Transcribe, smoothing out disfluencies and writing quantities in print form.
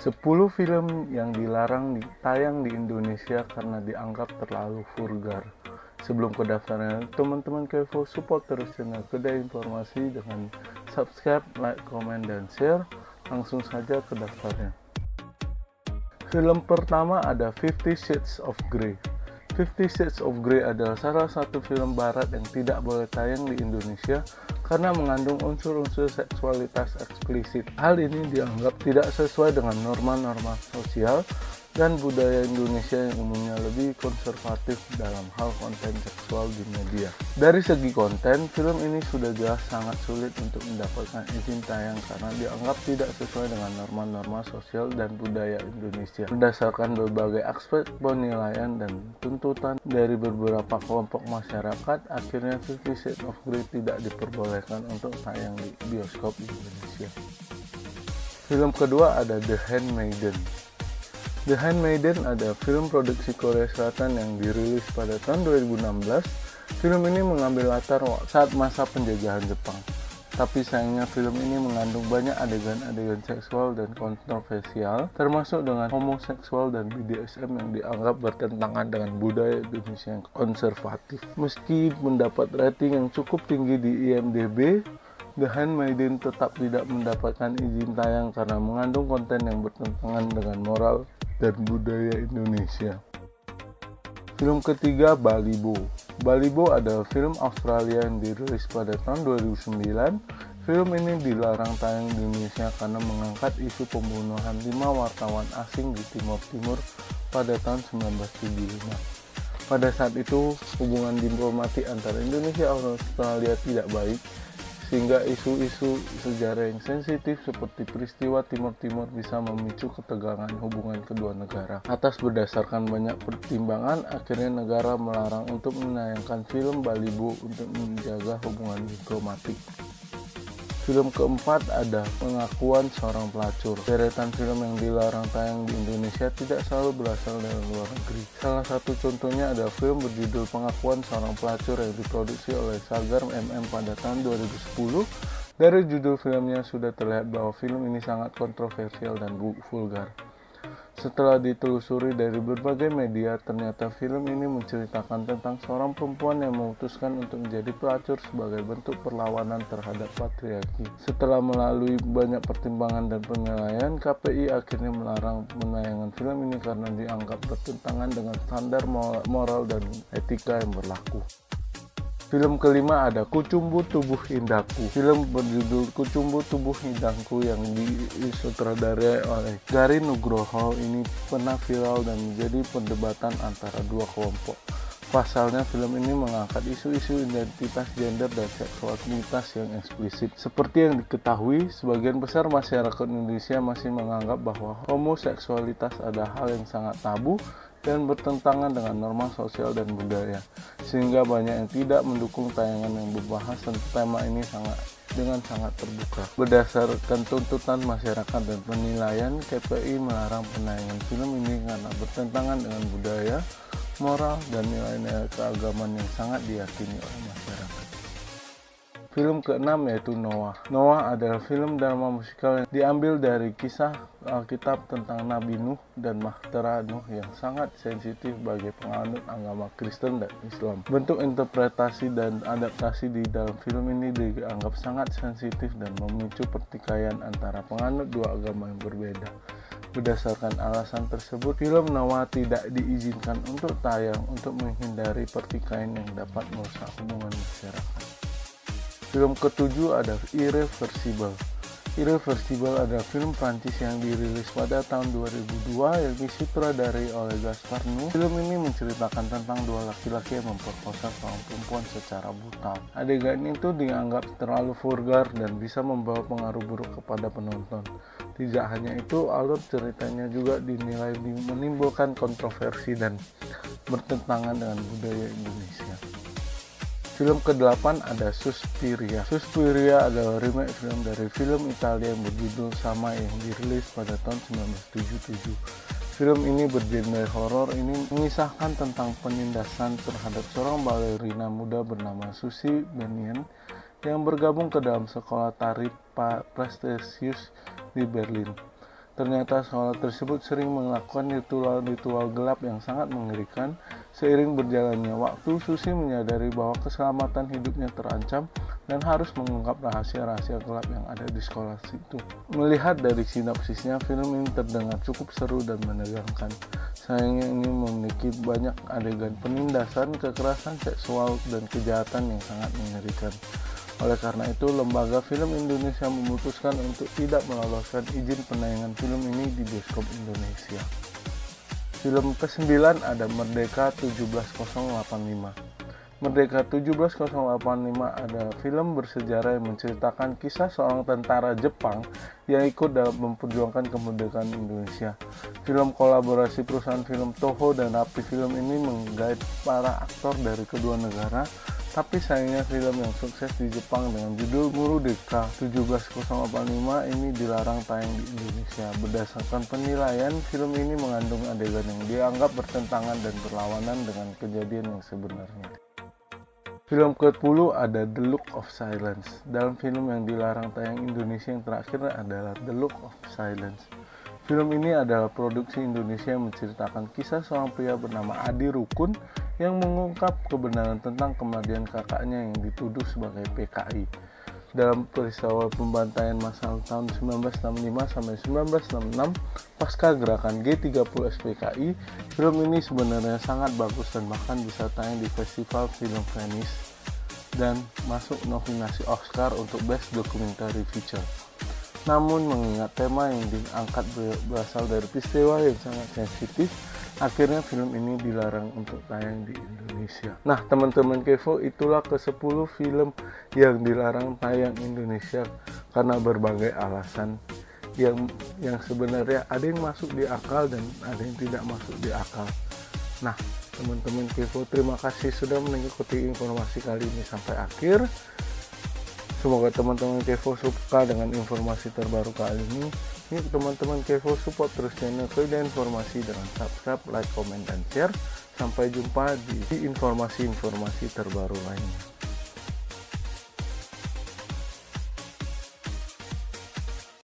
10 film yang dilarang tayang di Indonesia karena dianggap terlalu vulgar. Sebelum ke daftarnya, teman-teman Kevo support terus channel Kedai Informasi dengan subscribe, like, komen, dan share. Langsung saja ke daftarnya. Film pertama ada 50 Shades of Grey. 50 Shades of Grey adalah salah satu film barat yang tidak boleh tayang di Indonesia karena mengandung unsur-unsur seksualitas eksplisit. Hal ini dianggap tidak sesuai dengan norma-norma sosial dan budaya Indonesia yang umumnya lebih konservatif dalam hal konten seksual di media. Dari segi konten, film ini sudah jelas sangat sulit untuk mendapatkan izin tayang karena dianggap tidak sesuai dengan norma-norma sosial dan budaya Indonesia. Berdasarkan berbagai aspek penilaian dan tuntutan dari beberapa kelompok masyarakat, akhirnya 50 Shades of Grey tidak diperbolehkan untuk tayang di bioskop Indonesia. Film kedua ada The Handmaiden. The Handmaiden ada film produksi Korea Selatan yang dirilis pada tahun 2016. Film ini mengambil latar saat masa penjajahan Jepang. Tapi sayangnya film ini mengandung banyak adegan-adegan seksual dan kontroversial, termasuk dengan homoseksual dan BDSM yang dianggap bertentangan dengan budaya Indonesia yang konservatif. Meski mendapat rating yang cukup tinggi di IMDb, The Handmaiden tetap tidak mendapatkan izin tayang karena mengandung konten yang bertentangan dengan moral dan budaya Indonesia. Film ketiga Balibo. Balibo adalah film Australia yang dirilis pada tahun 2009. Film ini dilarang tayang di Indonesia karena mengangkat isu pembunuhan 5 wartawan asing di Timur Timur pada tahun 1975. Pada saat itu, hubungan diplomatik antara Indonesia dan Australia tidak baik, sehingga isu-isu sejarah yang sensitif seperti peristiwa Timur Timur bisa memicu ketegangan hubungan kedua negara. Atas berdasarkan banyak pertimbangan, akhirnya negara melarang untuk menayangkan film Balibo untuk menjaga hubungan diplomatik. Film keempat ada Pengakuan Seorang Pelacur. Deretan film yang dilarang tayang di Indonesia tidak selalu berasal dari luar negeri. Salah satu contohnya ada film berjudul Pengakuan Seorang Pelacur yang diproduksi oleh Sagar MM pada tahun 2010. Dari judul filmnya sudah terlihat bahwa film ini sangat kontroversial dan vulgar. Setelah ditelusuri dari berbagai media, ternyata film ini menceritakan tentang seorang perempuan yang memutuskan untuk menjadi pelacur sebagai bentuk perlawanan terhadap patriarki. Setelah melalui banyak pertimbangan dan penilaian, KPI akhirnya melarang penayangan film ini karena dianggap bertentangan dengan standar moral dan etika yang berlaku. Film kelima ada Kucumbu Tubuh Indahku. Film berjudul Kucumbu Tubuh Indahku yang disutradarai oleh Garin Nugroho ini pernah viral dan menjadi perdebatan antara dua kelompok. Pasalnya, film ini mengangkat isu-isu identitas gender dan seksualitas yang eksplisit. Seperti yang diketahui, sebagian besar masyarakat Indonesia masih menganggap bahwa homoseksualitas adalah hal yang sangat tabu dan bertentangan dengan norma sosial dan budaya, sehingga banyak yang tidak mendukung tayangan yang berbahas tentang tema ini dengan sangat terbuka. Berdasarkan tuntutan masyarakat dan penilaian, KPI melarang penayangan film ini karena bertentangan dengan budaya, moral, dan nilai-nilai keagamaan yang sangat diyakini oleh masyarakat. Film keenam yaitu Noah. Noah adalah film drama musikal yang diambil dari kisah Alkitab tentang Nabi Nuh dan Bahtera Nuh yang sangat sensitif bagi penganut agama Kristen dan Islam. Bentuk interpretasi dan adaptasi di dalam film ini dianggap sangat sensitif dan memicu pertikaian antara penganut dua agama yang berbeda. Berdasarkan alasan tersebut, film Noah tidak diizinkan untuk tayang untuk menghindari pertikaian yang dapat merusak hubungan masyarakat. Film ketujuh ada Irreversible. Irreversible adalah film Prancis yang dirilis pada tahun 2002 yang disutradarai oleh Gaspar Noé. Film ini menceritakan tentang dua laki-laki yang memperkosa seorang perempuan secara brutal. Adegan itu dianggap terlalu vulgar dan bisa membawa pengaruh buruk kepada penonton. Tidak hanya itu, alur ceritanya juga dinilai menimbulkan kontroversi dan bertentangan dengan budaya Indonesia. Film ke-8 ada Suspiria. Suspiria adalah remake film dari film Italia yang berjudul sama yang dirilis pada tahun 1977. Film ini bergenre horor. Ini mengisahkan tentang penindasan terhadap seorang balerina muda bernama Susie Benien yang bergabung ke dalam sekolah tari prestisius di Berlin. Ternyata sekolah tersebut sering melakukan ritual-ritual gelap yang sangat mengerikan. Seiring berjalannya waktu, Susi menyadari bahwa keselamatan hidupnya terancam dan harus mengungkap rahasia-rahasia gelap yang ada di sekolah itu. Melihat dari sinopsisnya, film ini terdengar cukup seru dan menegangkan. Sayangnya ini memiliki banyak adegan penindasan, kekerasan seksual, dan kejahatan yang sangat mengerikan. Oleh karena itu, Lembaga Film Indonesia memutuskan untuk tidak meloloskan izin penayangan film ini di bioskop Indonesia. Film ke-9 ada Merdeka 17085. Merdeka 17085 adalah film bersejarah yang menceritakan kisah seorang tentara Jepang yang ikut dalam memperjuangkan kemerdekaan Indonesia. Film kolaborasi perusahaan film Toho dan Rapi Film ini menggait para aktor dari kedua negara. Tapi sayangnya film yang sukses di Jepang dengan judul Merdeka 17085 ini dilarang tayang di Indonesia. Berdasarkan penilaian, film ini mengandung adegan yang dianggap bertentangan dan berlawanan dengan kejadian yang sebenarnya. Film ke-10 ada The Look of Silence. Dalam film yang dilarang tayang Indonesia yang terakhir adalah The Look of Silence. Film ini adalah produksi Indonesia yang menceritakan kisah seorang pria bernama Adi Rukun yang mengungkap kebenaran tentang kematian kakaknya yang dituduh sebagai PKI. Dalam peristiwa pembantaian massal tahun 1965 sampai 1966 pasca gerakan G30 SPKI, film ini sebenarnya sangat bagus dan bahkan bisa tayang di Festival Film Venice dan masuk nominasi Oscar untuk Best Documentary Feature. Namun mengingat tema yang diangkat berasal dari peristiwa yang sangat sensitif, akhirnya film ini dilarang untuk tayang di Indonesia. Nah teman-teman Kevo, itulah ke-10 film yang dilarang tayang Indonesia karena berbagai alasan yang sebenarnya ada yang masuk di akal dan ada yang tidak masuk di akal. Nah teman-teman Kevo, terima kasih sudah mengikuti informasi kali ini sampai akhir. Semoga teman-teman Kevo suka dengan informasi terbaru kali ini. Yuk teman-teman Kevo, support terus channel Kepo Informasi dengan subscribe, like, komen, dan share. Sampai jumpa di informasi-informasi terbaru lainnya.